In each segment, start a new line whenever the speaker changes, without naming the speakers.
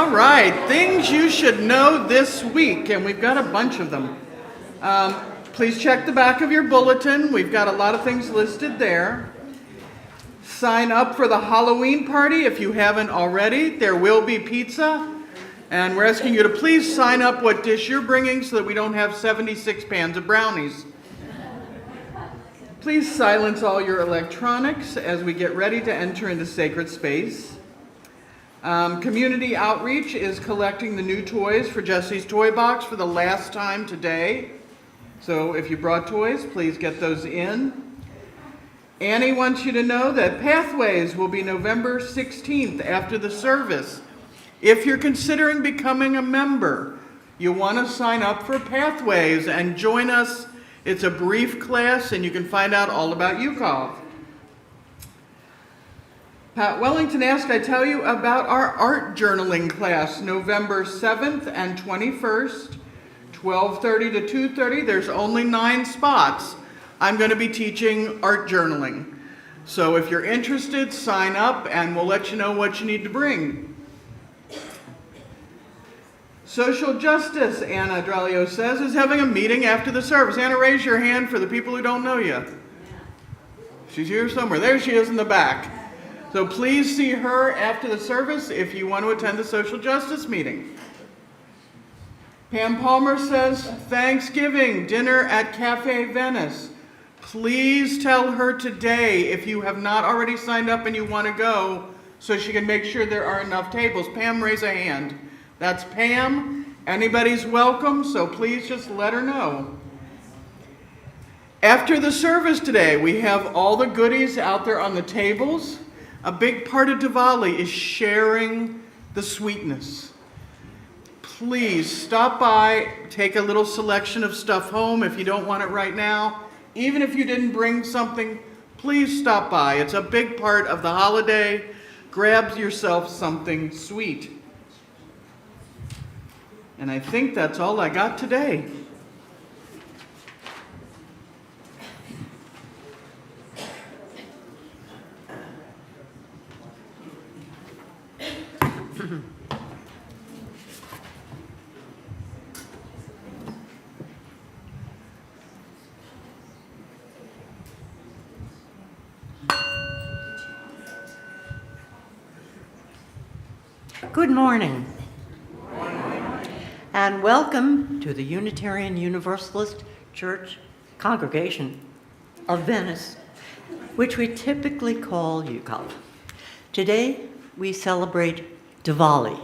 All right, things you should know this week, and we've got a bunch of them. Please check the back of your bulletin. We've got a lot of things listed there. Sign up for the Halloween party if you haven't already. There will be pizza, and we're asking you to please sign up what dish you're bringing so that we don't have 76 pans of brownies. Please silence all your electronics as we get ready to enter into sacred space. Community outreach is collecting the new toys for Jesse's Toy Box for the last time today. So if you brought toys, please get those in. Annie wants you to know that Pathways will be November 16th after the service. If you're considering becoming a member, you want to sign up for Pathways and join us. It's a brief class and you can find out all about UCOV. Pat Wellington asked I tell you about our art journaling class, November 7th and 21st, 12:30 to 2:30. There's only 9 spots. I'm going to be teaching art journaling. So if you're interested, sign up and we'll let you know what you need to bring. Social Justice, Anna Dralio says, is having a meeting after the service. Anna, raise your hand for the people who don't know you. She's here somewhere. There she is in the back. So please see her after the service if you want to attend the social justice meeting. Pam Palmer says, Thanksgiving dinner at Cafe Venice. Please tell her today if you have not already signed up and you want to go so she can make sure there are enough tables. Pam, raise a hand. That's Pam. Anybody's welcome, so please just let her know. After the service today, we have all the goodies out there on the tables. A big part of Diwali is sharing the sweetness. Please stop by, take a little selection of stuff home if you don't want it right now. Even if you didn't bring something, please stop by. It's a big part of the holiday. Grab yourself something sweet. And I think that's all I got today.
Good morning. And welcome to the Unitarian Universalist Church Congregation of Venice, which we typically call UCOV. Today we celebrate Diwali.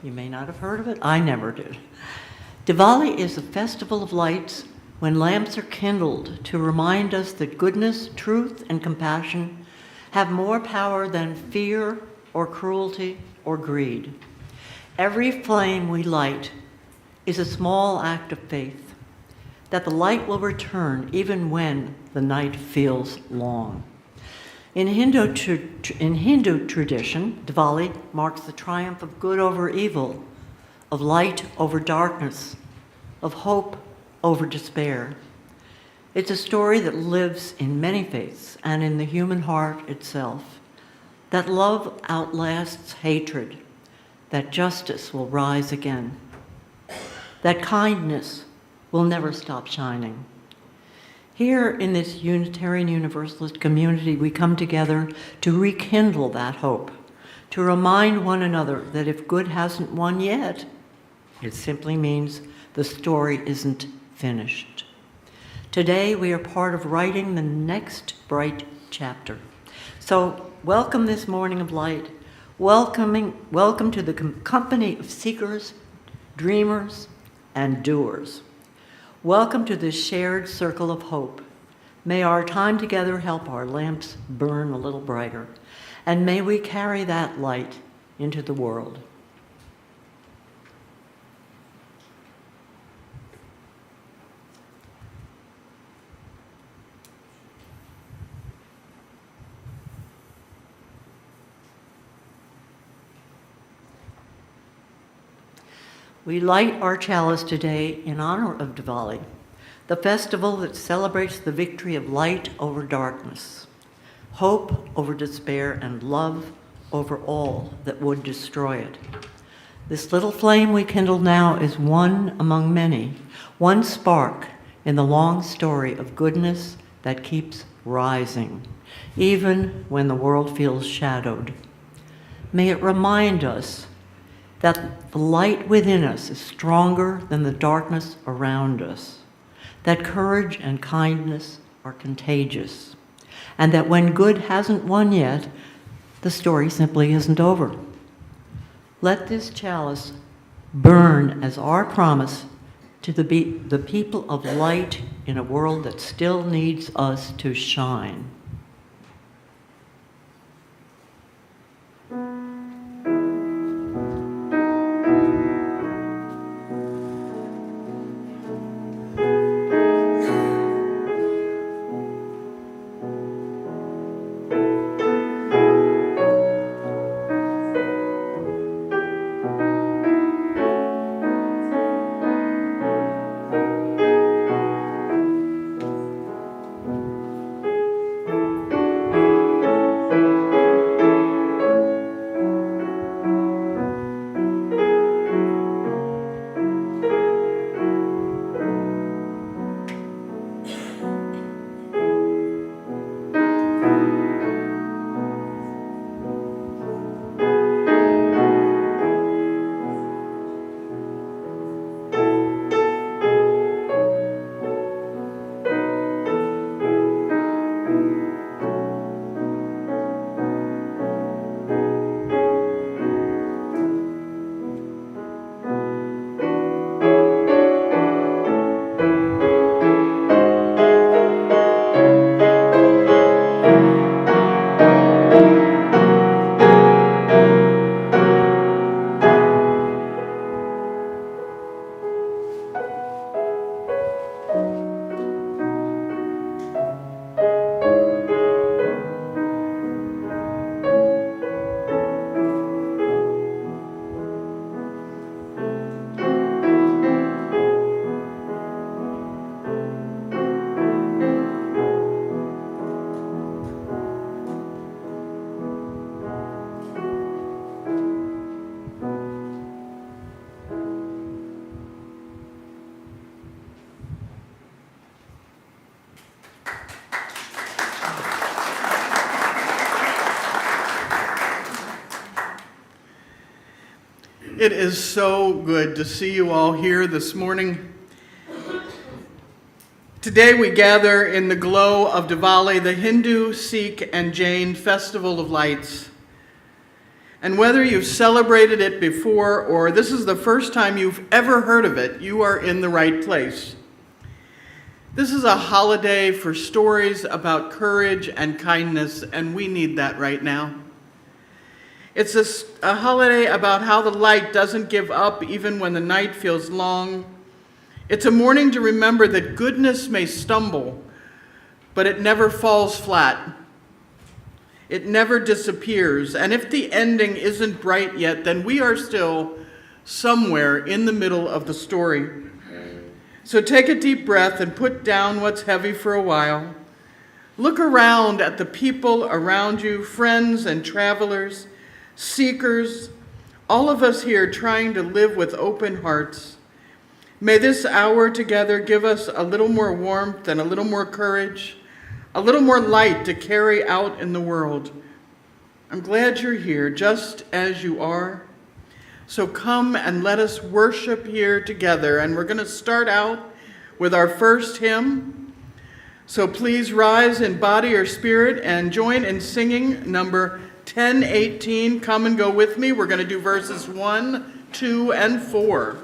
You may not have heard of it, I never did. Diwali is a festival of lights when lamps are kindled to remind us that goodness, truth, and compassion have more power than fear or cruelty or greed. Every flame we light is a small act of faith, that the light will return even when the night feels long. In Hindu tradition, Diwali marks the triumph of good over evil, of light over darkness, of hope over despair. It's a story that lives in many faiths and in the human heart itself, that love outlasts hatred, that justice will rise again, that kindness will never stop shining. Here in this Unitarian Universalist community, we come together to rekindle that hope, to remind one another that if good hasn't won yet, it simply means the story isn't finished. Today, we are part of writing the next bright chapter. So welcome this morning of light. Welcome to the company of seekers, dreamers, and doers. Welcome to this shared circle of hope. May our time together help our lamps burn a little brighter, and may we carry that light into the world. We light our chalice today in honor of Diwali, the festival that celebrates the victory of light over darkness, hope over despair, and love over all that would destroy it. This little flame we kindle now is one among many, one spark in the long story of goodness that keeps rising, even when the world feels shadowed. May it remind us that the light within us is stronger than the darkness around us, that courage and kindness are contagious, and that when good hasn't won yet, the story simply isn't over. Let this chalice burn as our promise to the people of light in a world that still needs us to shine.
It is so good to see you all here this morning. Today we gather in the glow of Diwali, the Hindu, Sikh, and Jain Festival of Lights. And whether you've celebrated it before or this is the first time you've ever heard of it, you are in the right place. This is a holiday for stories about courage and kindness, and we need that right now. It's a holiday about how the light doesn't give up even when the night feels long. It's a morning to remember that goodness may stumble, but it never falls flat. It never disappears. And if the ending isn't bright yet, then we are still somewhere in the middle of the story. So take a deep breath and put down what's heavy for a while. Look around at the people around you, friends and travelers, seekers, all of us here trying to live with open hearts. May this hour together give us a little more warmth and a little more courage, a little more light to carry out in the world. I'm glad you're here just as you are. So come and let us worship here together. And we're going to start out with our first hymn. So please rise in body or spirit and join in singing number 1018. Come and go with me. We're going to do verses 1, 2, and 4.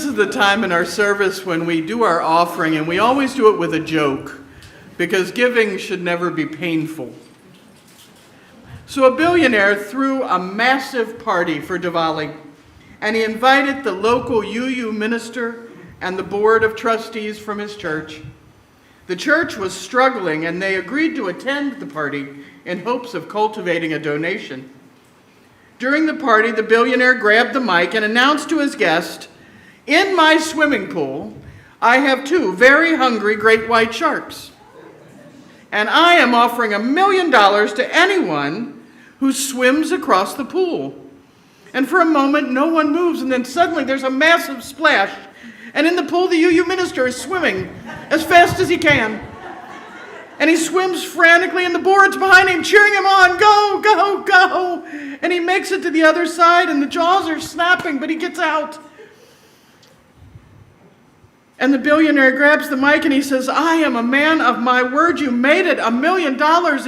this is the time in our service when we do our offering, and we always do it with a joke, because giving should never be painful. So a billionaire threw a massive party for Diwali, and he invited the local UU minister and the board of trustees from his church. The church was struggling, and they agreed to attend the party in hopes of cultivating a donation. During the party, the billionaire grabbed the mic and announced to his guest, "In my swimming pool, I have 2 very hungry great white sharks. And I am offering $1 million to anyone who swims across the pool." And for a moment, no one moves, and then suddenly there's a massive splash. And in the pool, the UU minister is swimming as fast as he can. And he swims frantically, and the board's behind him, cheering him on, "Go, go, go." And he makes it to the other side, and the jaws are snapping, but he gets out. And the billionaire grabs the mic and he says, "I am a man of my word. You made it. $1 million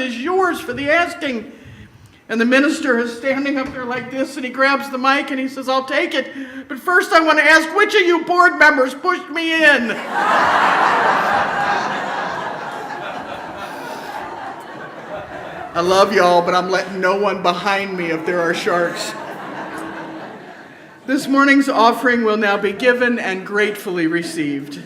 is yours for the asking." And the minister is standing up there like this, and he grabs the mic and he says, "I'll take it. But first I want to ask, which of you board members pushed me in?" I love y'all, but I'm letting no one behind me if there are sharks. This morning's offering will now be given and gratefully received.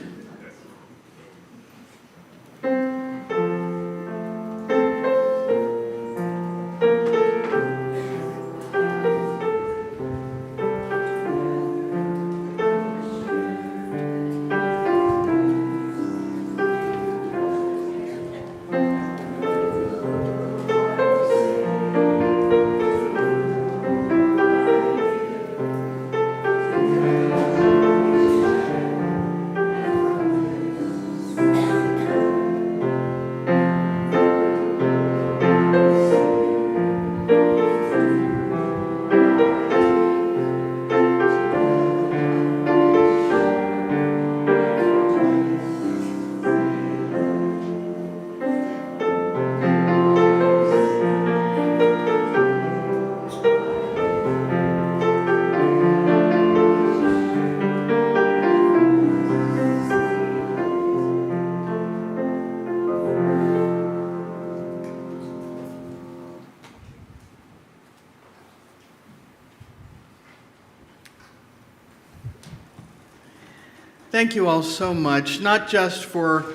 Thank you all so much, not just for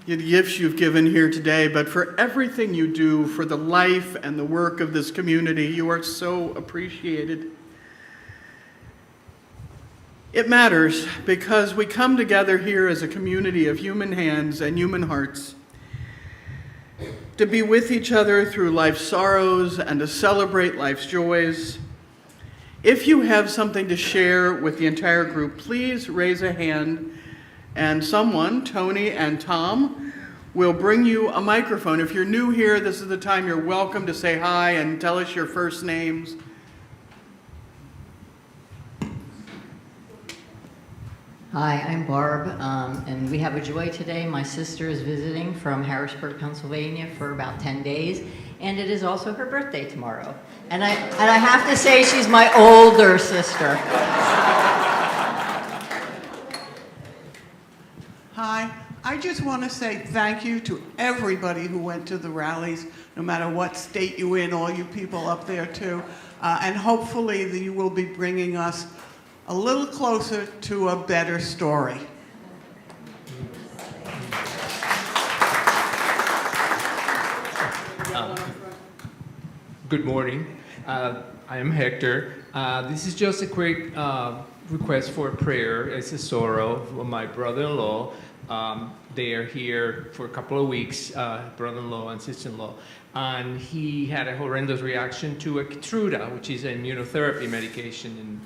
the gifts you've given here today, but for everything you do for the life and the work of this community. You are so appreciated. It matters because we come together here as a community of human hands and human hearts to be with each other through life's sorrows and to celebrate life's joys. If you have something to share with the entire group, please raise a hand, and someone, Tony and Tom, will bring you a microphone. If you're new here, this is the time you're welcome to say hi and tell us your first names.
Hi, I'm Barb, and we have a joy today. My sister is visiting from Harrisburg, Pennsylvania for about 10 days, and it is also her birthday tomorrow. And I have to say she's my older sister.
Hi, I just want to say thank you to everybody who went to the rallies, no matter what state you're in, all you people up there too. And hopefully you will be bringing us a little closer to a better story.
Good morning. I am Hector. This is just a quick request for prayer. It's a sorrow for my brother-in-law. They are here for a couple of weeks, brother-in-law and sister-in-law. And he had a horrendous reaction to a Keytruda, which is an immunotherapy medication.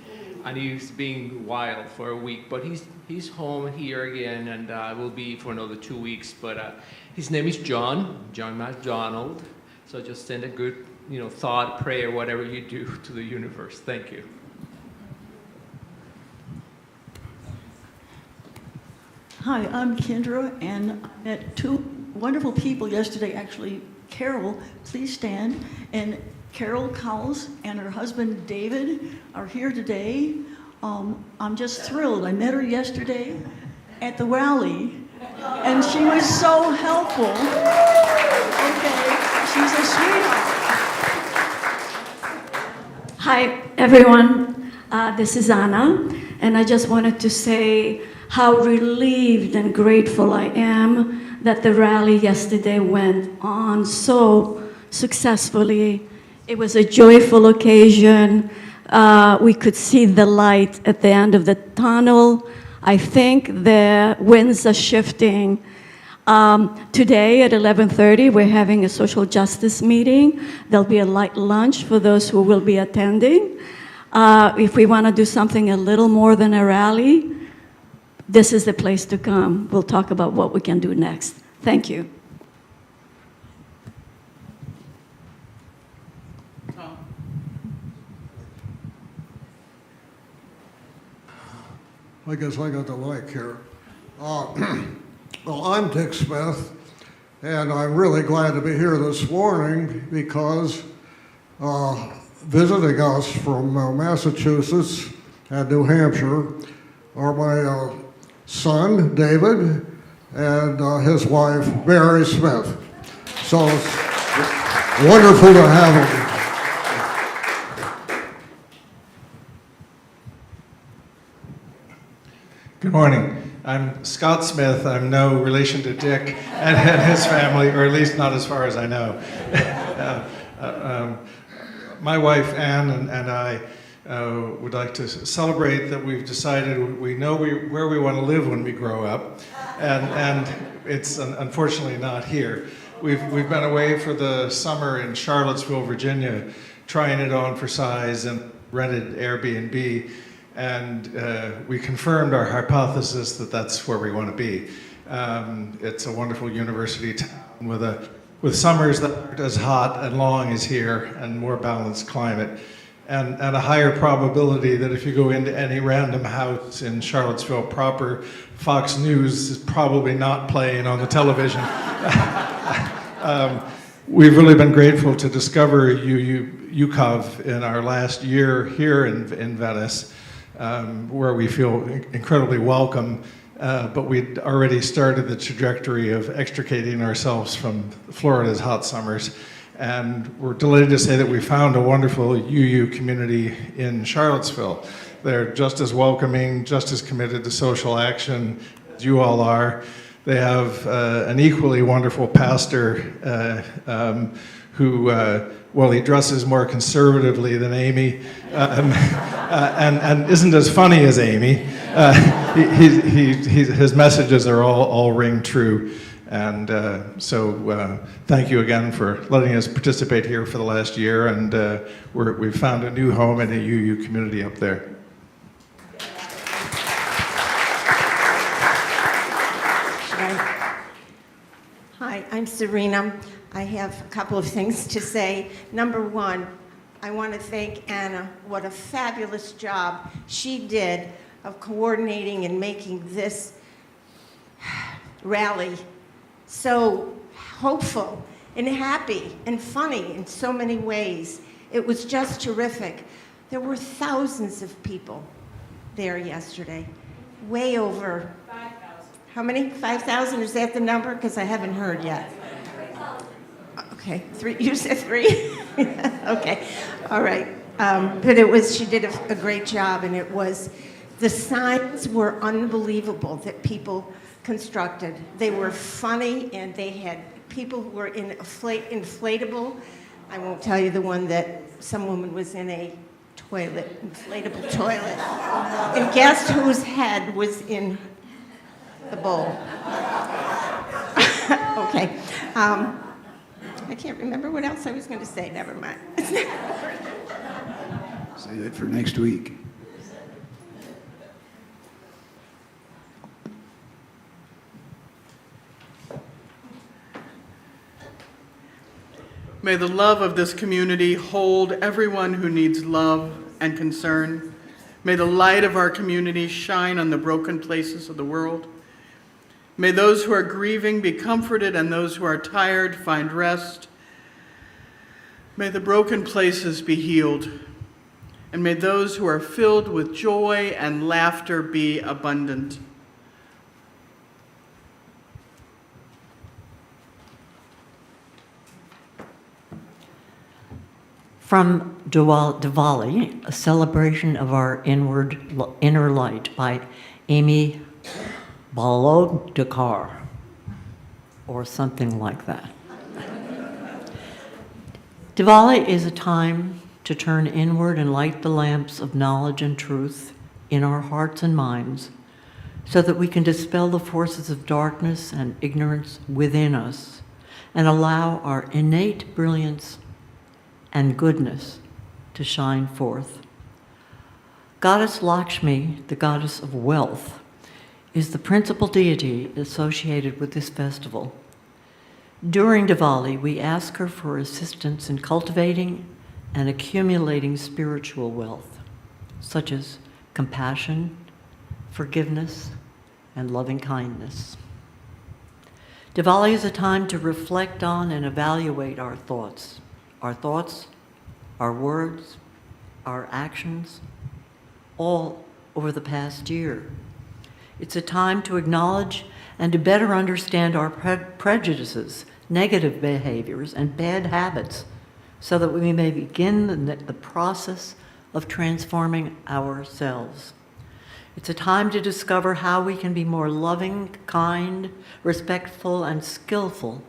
And he's being wild for a week. But he's home here again, and will be for another 2 weeks. But his name is John MacDonald. So just send a good thought, prayer, whatever you do to the universe. Thank you.
Hi, I'm Kendra, and I met 2 wonderful people yesterday. Actually, Carol, please stand. And Carol Cowles and her husband David are here today. I'm just thrilled. I met her yesterday at the rally, and she was so helpful. Okay, she's a sweetheart.
Hi, everyone. This is Anna, and I just wanted to say how relieved and grateful I am that the rally yesterday went on so successfully. It was a joyful occasion. We could see the light at the end of the tunnel. I think the winds are shifting. Today at 11:30, we're having a social justice meeting. There'll be a light lunch for those who will be attending. If we want to do something a little more than a rally, this is the place to come. We'll talk about what we can do next. Thank you.
I guess I got the mic here. Well, I'm Dick Smith, and I'm really glad to be here this morning because visiting us from Massachusetts and New Hampshire are my son, David, and his wife, Mary Smith. So it's wonderful to have them.
Good morning. I'm Scott Smith. I'm no relation to Dick and his family, or at least not as far as I know. My wife Ann and I would like to celebrate that we've decided we know where we want to live when we grow up, and it's unfortunately not here. We've been away for the summer in Charlottesville, Virginia, trying it on for size and rented Airbnb. And we confirmed our hypothesis that that's where we want to be. It's a wonderful university town with summers that aren't as hot and long as here, and more balanced climate, and a higher probability that if you go into any random house in Charlottesville proper, Fox News is probably not playing on the television. We've really been grateful to discover UCOV in our last year here in Venice. Where we feel incredibly welcome, but we'd already started the trajectory of extricating ourselves from Florida's hot summers. And we're delighted to say that we found a wonderful UU community in Charlottesville. They're just as welcoming, just as committed to social action as you all are. They have an equally wonderful pastor who, well, he dresses more conservatively than Amy, and isn't as funny as Amy. His messages are all ring true. And so thank you again for letting us participate here for the last year. And we've found a new home in a UU community up there.
Hi, I'm Serena. I have a couple of things to say. Number one, I want to thank Anna. What a fabulous job she did of coordinating and making this rally so hopeful and happy and funny in so many ways. It was just terrific. There were thousands of people there yesterday, way over 5,000. How many? 5,000? Is that the number? Because I haven't heard yet. Okay, 3. You said 3? Okay, all right. But she did a great job, and the signs were unbelievable that people constructed. They were funny, and they had people who were in inflatable. I won't tell you the one that some woman was in a inflatable toilet. And guess whose head was in the bowl? Okay. I can't remember what else I was going to say. Never mind.
Say that for next week.
May the love of this community hold everyone who needs love and concern. May the light of our community shine on the broken places of the world. May those who are grieving be comforted, and those who are tired find rest. May the broken places be healed. and may those who are filled with joy and laughter be abundant.
From Diwali, a celebration of our inner light by Amy Balodkar, or something like that. Diwali is a time to turn inward and light the lamps of knowledge and truth in our hearts and minds so that we can dispel the forces of darkness and ignorance within us and allow our innate brilliance and goodness to shine forth. Goddess Lakshmi, the goddess of wealth, is the principal deity associated with this festival. During Diwali, we ask her for assistance in cultivating and accumulating spiritual wealth, such as compassion, forgiveness, and loving kindness. Diwali is a time to reflect on and evaluate our thoughts, our words, our actions, all over the past year. It's a time to acknowledge and to better understand our prejudices, negative behaviors, and bad habits so that we may begin the process of transforming ourselves. It's a time to discover how we can be more loving, kind, respectful, and skillful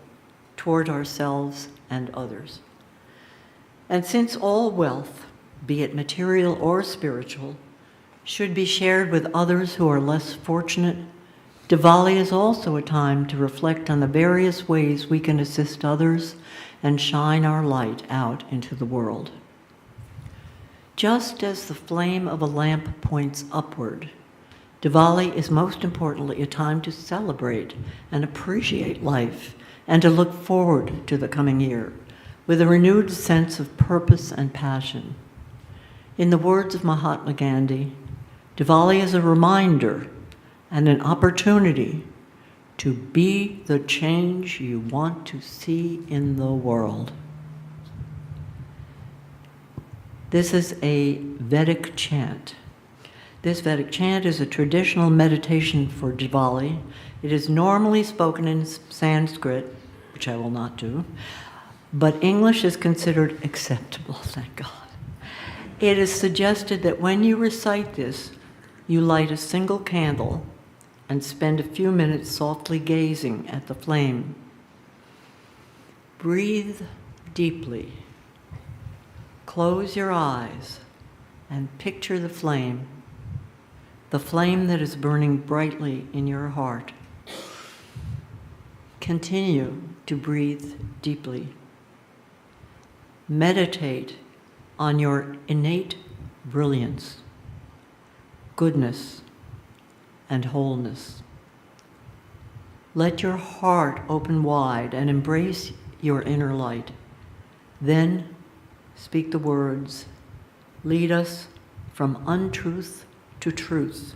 toward ourselves and others. And since all wealth, be it material or spiritual, should be shared with others who are less fortunate, Diwali is also a time to reflect on the various ways we can assist others and shine our light out into the world. Just as the flame of a lamp points upward, Diwali is most importantly a time to celebrate and appreciate life and to look forward to the coming year with a renewed sense of purpose and passion. In the words of Mahatma Gandhi, Diwali is a reminder and an opportunity to be the change you want to see in the world. This is a Vedic chant. This Vedic chant is a traditional meditation for Diwali. It is normally spoken in Sanskrit, which I will not do, but English is considered acceptable, thank God. It is suggested that when you recite this, you light a single candle and spend a few minutes softly gazing at the flame. Breathe deeply. Close your eyes and picture the flame that is burning brightly in your heart. Continue to breathe deeply. Meditate on your innate brilliance, goodness, and wholeness. Let your heart open wide and embrace your inner light. Then speak the words, lead us from untruth to truth,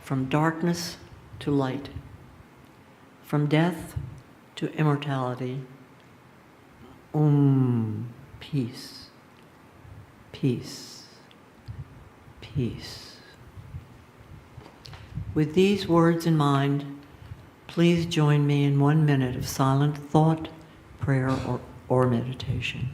from darkness to light, from death to immortality. Peace, peace, peace. With these words in mind, please join me in 1 minute of silent thought, prayer, or meditation.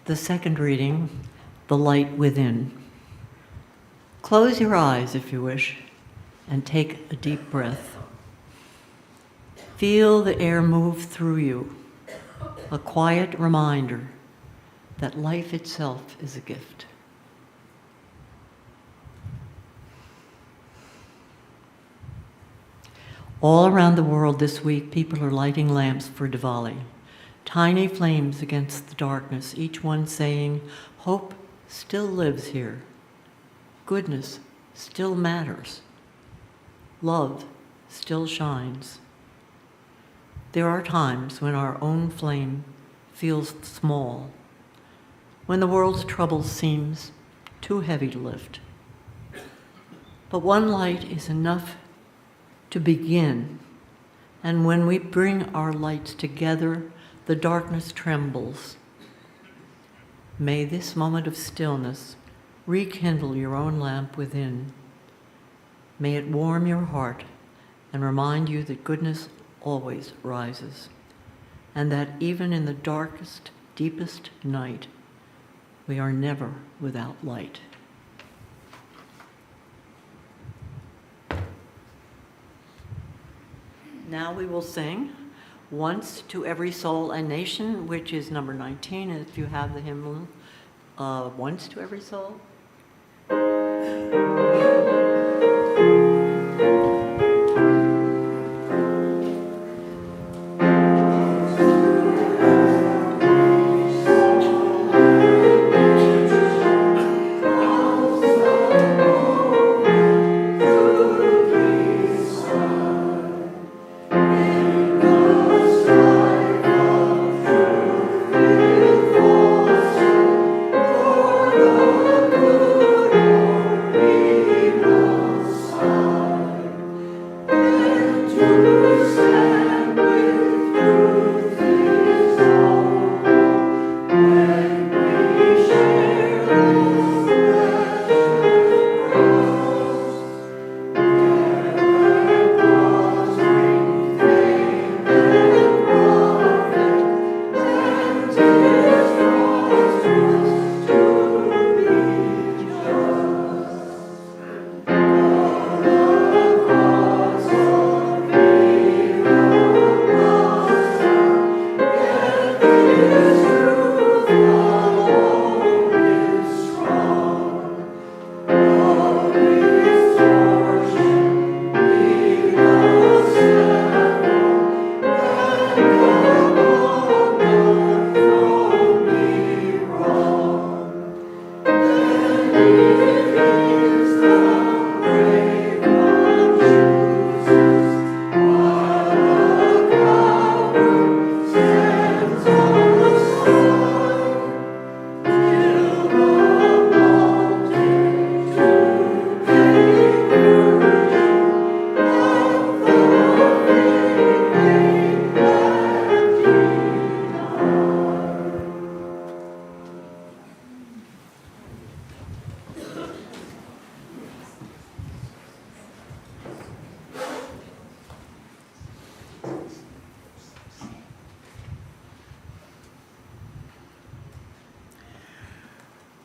The second reading, The Light Within. Close your eyes if you wish, and take a deep breath. Feel the air move through you, a quiet reminder that life itself is a gift. All around the world this week, people are lighting lamps for Diwali. Tiny flames against the darkness, each one saying, hope still lives here. Goodness still matters. Love still shines. There are times when our own flame feels small, when the world's trouble seems too heavy to lift. But one light is enough to begin, and when we bring our lights together, the darkness trembles. May this moment of stillness rekindle your own lamp within. May it warm your heart and remind you that goodness always rises, and that even in the darkest, deepest night, we are never without light. Now we will sing Once to Every Soul and Nation, which is number 19, if you have the hymn, Once to Every Soul.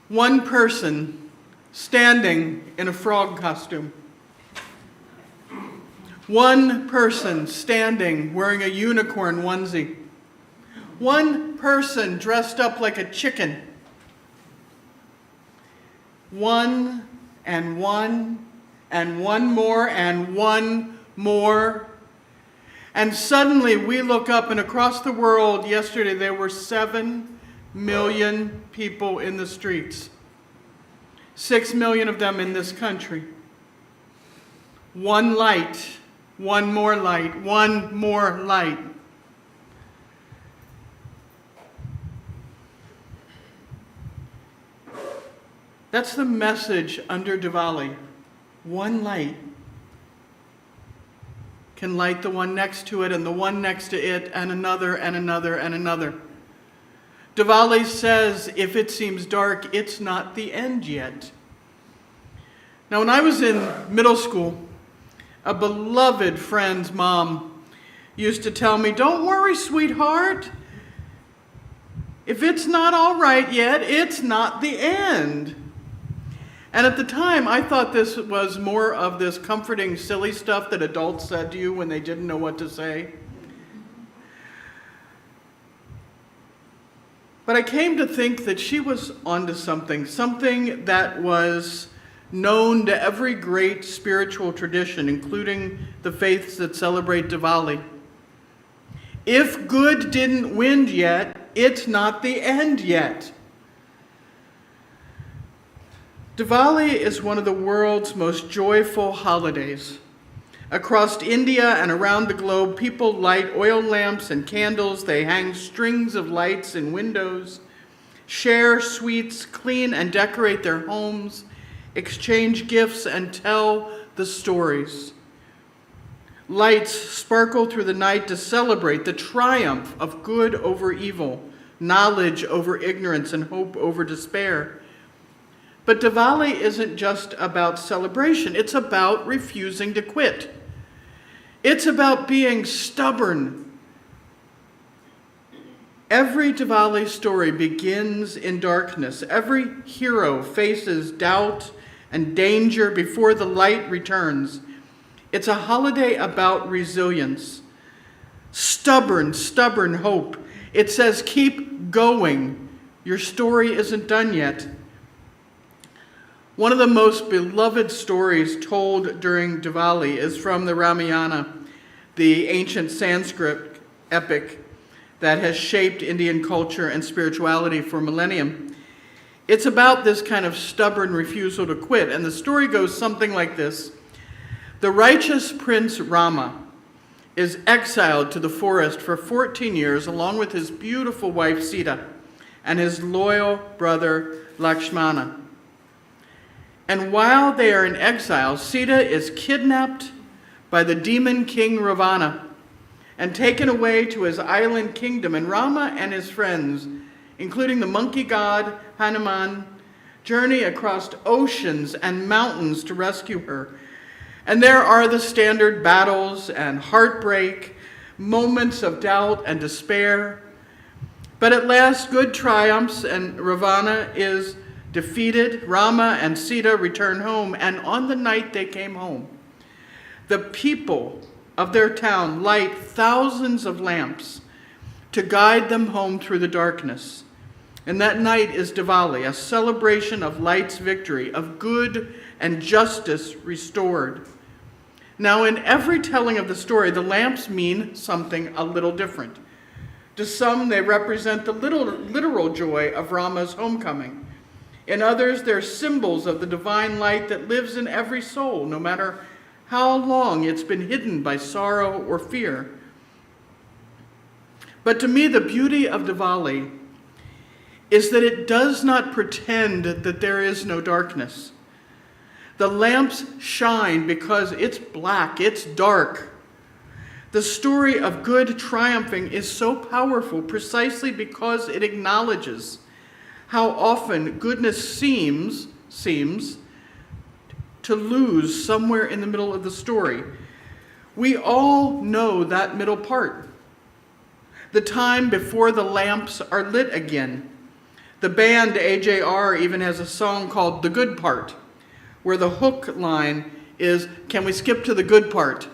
One person standing in a frog costume. One person standing wearing a unicorn onesie. One person dressed up like a chicken. One and one and one more and one more. And suddenly we look up, and across the world yesterday there were 7 million people in the streets. 6 million of them in this country. One light, one more light, one more light. That's the message under Diwali. One light can light the one next to it, and the one next to it, and another, and another, and another. Diwali says, if it seems dark, it's not the end yet. Now, when I was in middle school, a beloved friend's mom used to tell me, don't worry, sweetheart. If it's not all right yet, it's not the end. And at the time, I thought this was more of this comforting, silly stuff that adults said to you when they didn't know what to say. But I came to think that she was onto something that was known to every great spiritual tradition, including the faiths that celebrate Diwali. If good didn't win yet, it's not the end yet. Diwali is one of the world's most joyful holidays. Across India and around the globe, people light oil lamps and candles. They hang strings of lights in windows, share sweets, clean and decorate their homes, exchange gifts, and tell the stories. Lights sparkle through the night to celebrate the triumph of good over evil, knowledge over ignorance, and hope over despair. But Diwali isn't just about celebration. It's about refusing to quit. It's about being stubborn. Every Diwali story begins in darkness. Every hero faces doubt and danger before the light returns. It's a holiday about resilience. Stubborn hope. It says, keep going. Your story isn't done yet. One of the most beloved stories told during Diwali is from the Ramayana, the ancient Sanskrit epic that has shaped Indian culture and spirituality for millennium. It's about this kind of stubborn refusal to quit, and the story goes something like this. The righteous Prince Rama is exiled to the forest for 14 years along with his beautiful wife Sita and his loyal brother Lakshmana. And while they are in exile, Sita is kidnapped by the demon king Ravana and taken away to his island kingdom. And Rama and his friends, including the monkey god Hanuman, journey across oceans and mountains to rescue her. And there are the standard battles and heartbreak, moments of doubt and despair. But at last, good triumphs and Ravana is defeated. Rama and Sita return home, and on the night they came home, the people of their town light thousands of lamps to guide them home through the darkness. And that night is Diwali, a celebration of light's victory, of good and justice restored. Now, in every telling of the story, the lamps mean something a little different. To some, they represent the literal joy of Rama's homecoming. In others, they're symbols of the divine light that lives in every soul, no matter how long it's been hidden by sorrow or fear. But to me, the beauty of Diwali is that it does not pretend that there is no darkness. The lamps shine because it's black, it's dark. The story of good triumphing is so powerful precisely because it acknowledges how often goodness seems to lose somewhere in the middle of the story. We all know that middle part. The time before the lamps are lit again. The band AJR even has a song called The Good Part, where the hook line is, "Can we skip to the good part?"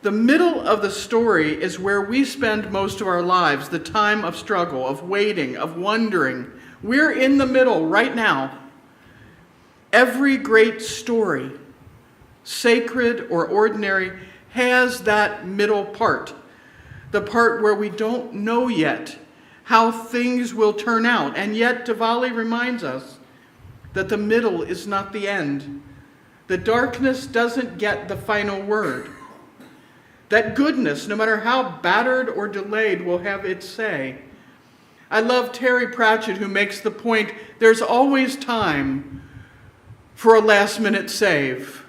The middle of the story is where we spend most of our lives, the time of struggle, of waiting, of wondering. We're in the middle right now. Every great story, sacred or ordinary, has that middle part, the part where we don't know yet how things will turn out. And yet Diwali reminds us that the middle is not the end. The darkness doesn't get the final word. That goodness, no matter how battered or delayed, will have its say. I love Terry Pratchett, who makes the point, there's always time for a last-minute save.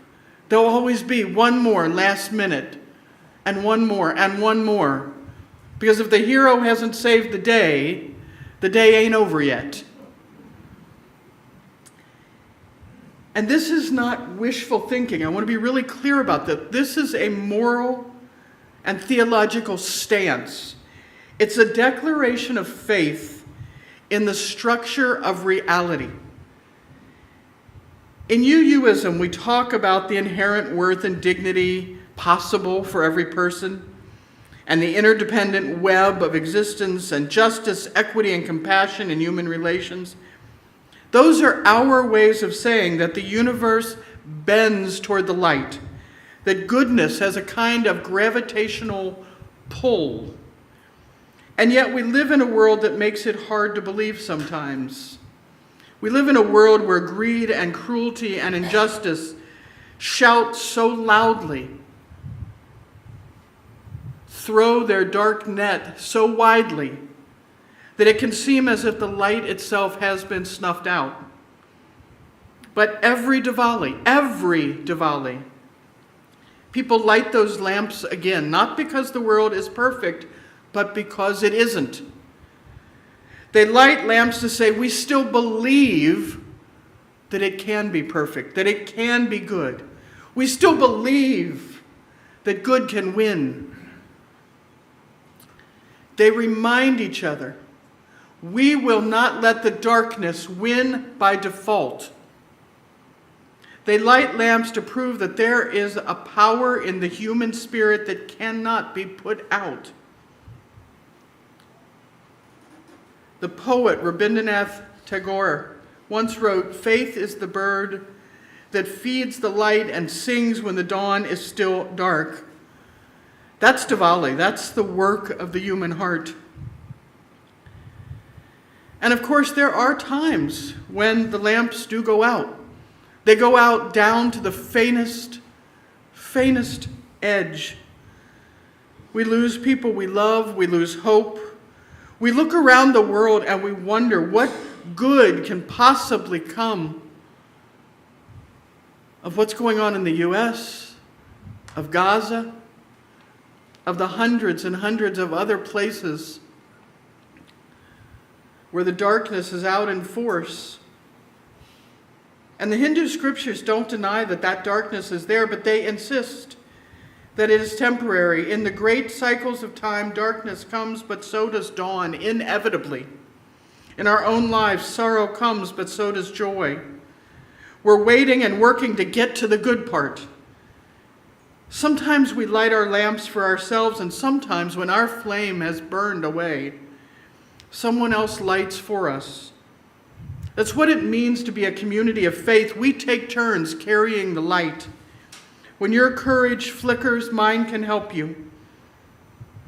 There'll always be one more last minute, and one more, and one more. Because if the hero hasn't saved the day ain't over yet. And this is not wishful thinking. I want to be really clear about that. This is a moral and theological stance. It's a declaration of faith in the structure of reality. In UUism, we talk about the inherent worth and dignity possible for every person, and the interdependent web of existence and justice, equity, and compassion in human relations. Those are our ways of saying that the universe bends toward the light, that goodness has a kind of gravitational pull. And yet we live in a world that makes it hard to believe sometimes. We live in a world where greed and cruelty and injustice shout so loudly, throw their dark net so widely, that it can seem as if the light itself has been snuffed out. But every Diwali, people light those lamps again, not because the world is perfect, but because it isn't. They light lamps to say, we still believe that it can be perfect, that it can be good. We still believe that good can win. They remind each other, we will not let the darkness win by default. They light lamps to prove that there is a power in the human spirit that cannot be put out. The poet Rabindranath Tagore once wrote, "Faith is the bird that feeds the light and sings when the dawn is still dark." That's Diwali. That's the work of the human heart. And of course, there are times when the lamps do go out. They go out down to the faintest edge. We lose people we love. We lose hope. We look around the world and we wonder what good can possibly come of what's going on in the U.S., of Gaza, of the hundreds and hundreds of other places where the darkness is out in force. And the Hindu scriptures don't deny that that darkness is there, but they insist that it is temporary. In the great cycles of time, darkness comes, but so does dawn, inevitably. In our own lives, sorrow comes, but so does joy. We're waiting and working to get to the good part. Sometimes we light our lamps for ourselves, and sometimes when our flame has burned away, someone else lights for us. That's what it means to be a community of faith. We take turns carrying the light. When your courage flickers, mine can help you.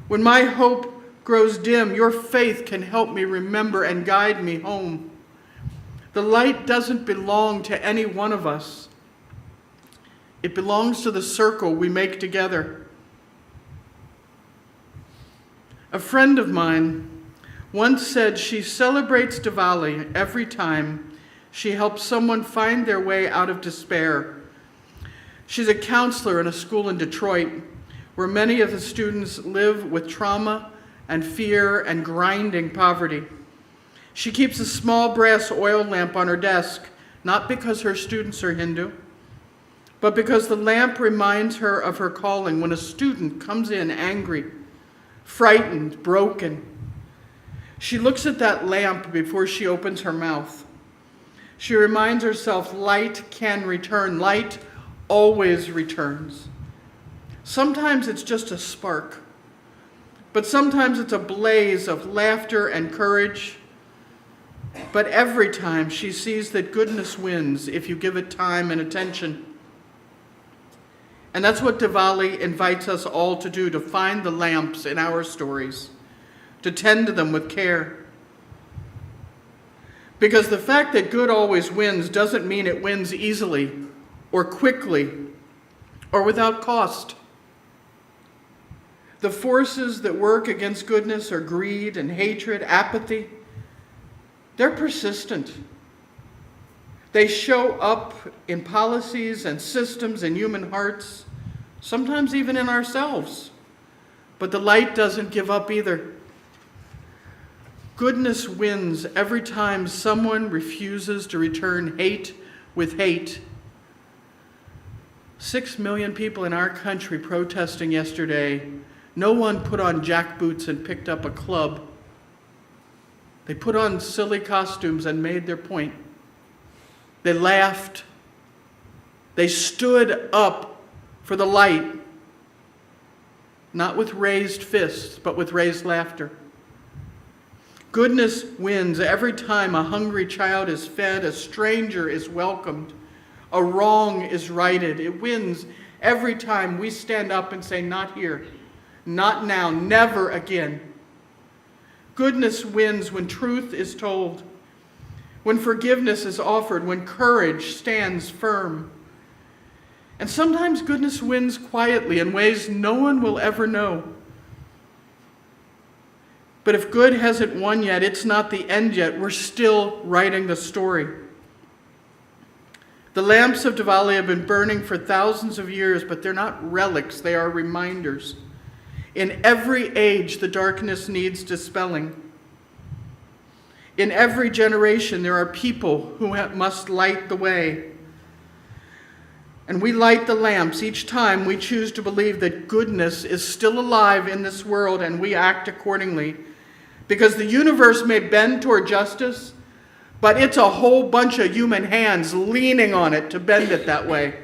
When my hope grows dim, your faith can help me remember and guide me home. The light doesn't belong to any one of us. It belongs to the circle we make together. A friend of mine once said she celebrates Diwali every time she helps someone find their way out of despair. She's a counselor in a school in Detroit where many of the students live with trauma and fear and grinding poverty. She keeps a small brass oil lamp on her desk, not because her students are Hindu, but because the lamp reminds her of her calling when a student comes in angry, frightened, broken. She looks at that lamp before she opens her mouth. She reminds herself light can return. Light always returns. Sometimes it's just a spark, but sometimes it's a blaze of laughter and courage. But every time she sees that goodness wins if you give it time and attention. And that's what Diwali invites us all to do, to find the lamps in our stories, to tend to them with care. Because the fact that good always wins doesn't mean it wins easily or quickly or without cost. The forces that work against goodness are greed and hatred, apathy. They're persistent. They show up in policies and systems and human hearts, sometimes even in ourselves. But the light doesn't give up either. Goodness wins every time someone refuses to return hate with hate. 6 million people in our country protesting yesterday, No one put on jackboots and picked up a club. They put on silly costumes and made their point. They laughed. They stood up for the light, not with raised fists, but with raised laughter. Goodness wins every time a hungry child is fed, a stranger is welcomed, a wrong is righted. It wins every time we stand up and say, not here, not now, never again. Goodness wins when truth is told, when forgiveness is offered, when courage stands firm. And sometimes goodness wins quietly in ways no one will ever know. But if good hasn't won yet, it's not the end yet. We're still writing the story. The lamps of Diwali have been burning for thousands of years, but they're not relics, they are reminders. In every age, the darkness needs dispelling. In every generation, there are people who must light the way. And we light the lamps each time we choose to believe that goodness is still alive in this world, and we act accordingly. Because the universe may bend toward justice, but it's a whole bunch of human hands leaning on it to bend it that way.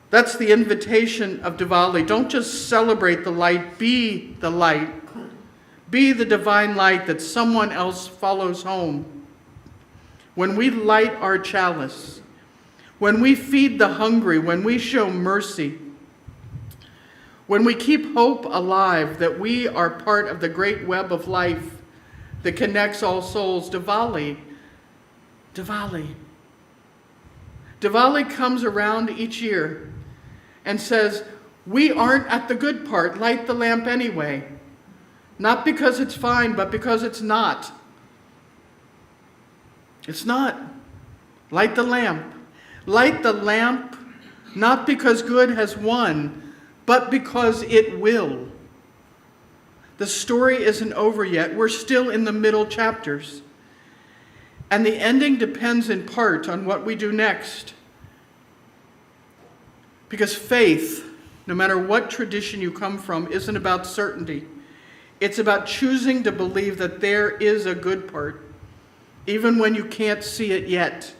That's the invitation of Diwali. Don't just celebrate the light, be the light. Be the divine light that someone else follows home. When we light our chalice, when we feed the hungry, when we show mercy, when we keep hope alive that we are part of the great web of life that connects all souls, Diwali comes around each year and says, we aren't at the good part, light the lamp anyway. Not because it's fine, but because it's not. It's not. Light the lamp. Light the lamp, not because good has won, but because it will. The story isn't over yet. We're still in the middle chapters. And the ending depends in part on what we do next. Because faith, no matter what tradition you come from, isn't about certainty. It's about choosing to believe that there is a good part, even when you can't see it yet.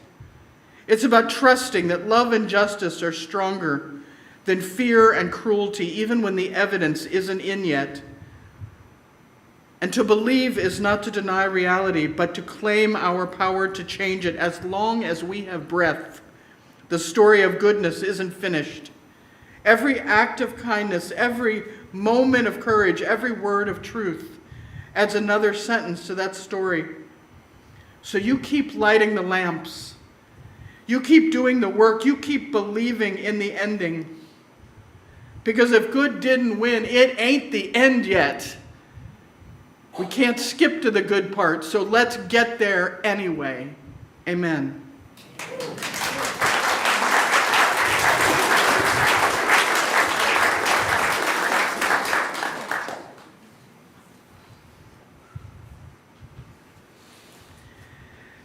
It's about trusting that love and justice are stronger than fear and cruelty, even when the evidence isn't in yet. And to believe is not to deny reality, but to claim our power to change it. As long as we have breath, the story of goodness isn't finished. Every act of kindness, every moment of courage, every word of truth adds another sentence to that story. So you keep lighting the lamps. You keep doing the work. You keep believing in the ending. Because if good didn't win, it ain't the end yet. We can't skip to the good part, so let's get there anyway. Amen.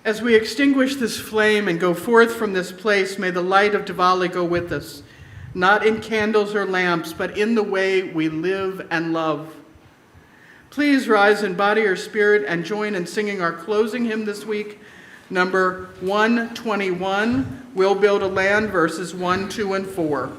As we extinguish this flame and go forth from this place, may the light of Diwali go with us, not in candles or lamps, but in the way we live and love. Please rise in body or spirit and join in singing our closing hymn this week, number 121, We'll Build a Land, verses 1, 2, and 4.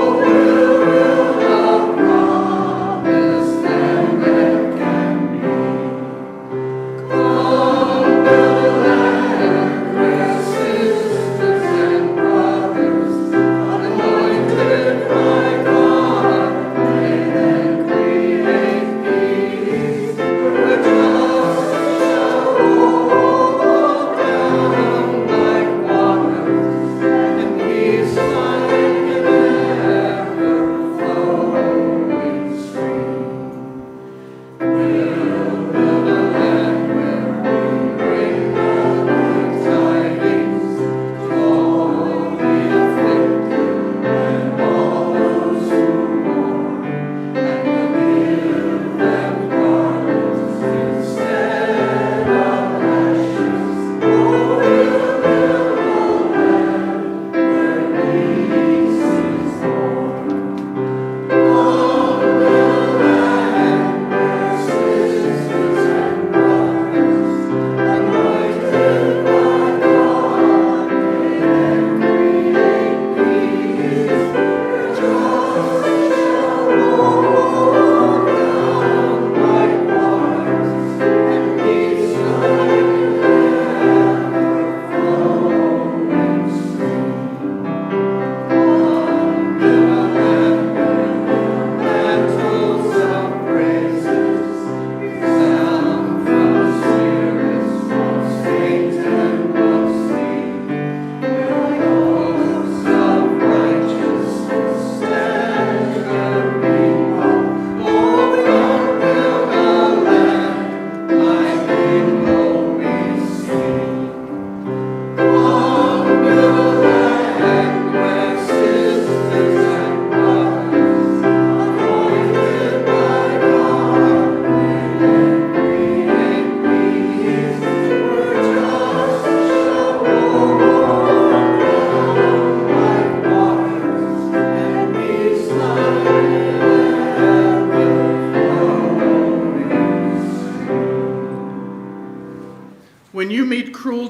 Oh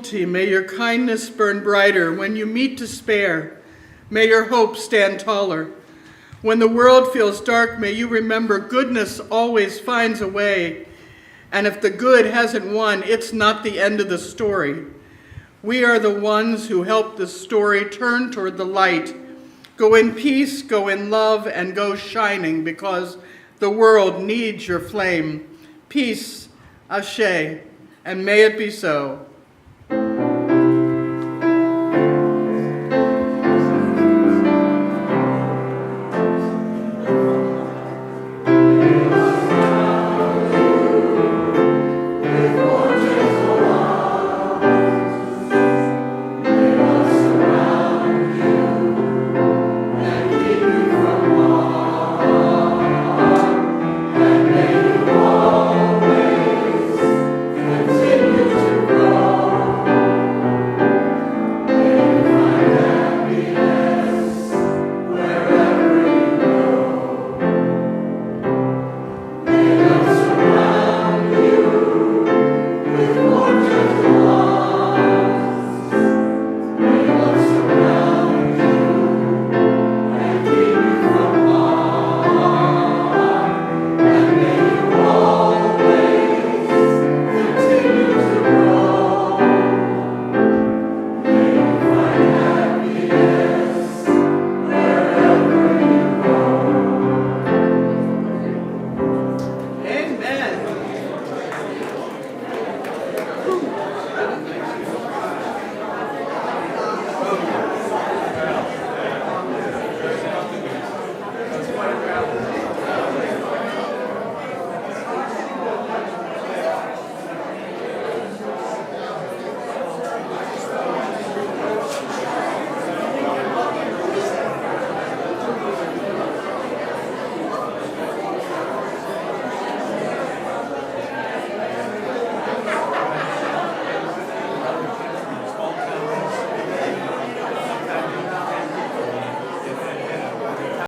cruelty, may your kindness burn brighter. When you meet despair, may your hope stand taller. When the world feels dark, may you remember goodness always finds a way. And if the good hasn't won, it's not the end of the story. We are the ones who help the story turn toward the light. Go in peace, go in love, and go shining, because the world needs your flame. Peace, Ashe, and may it be so.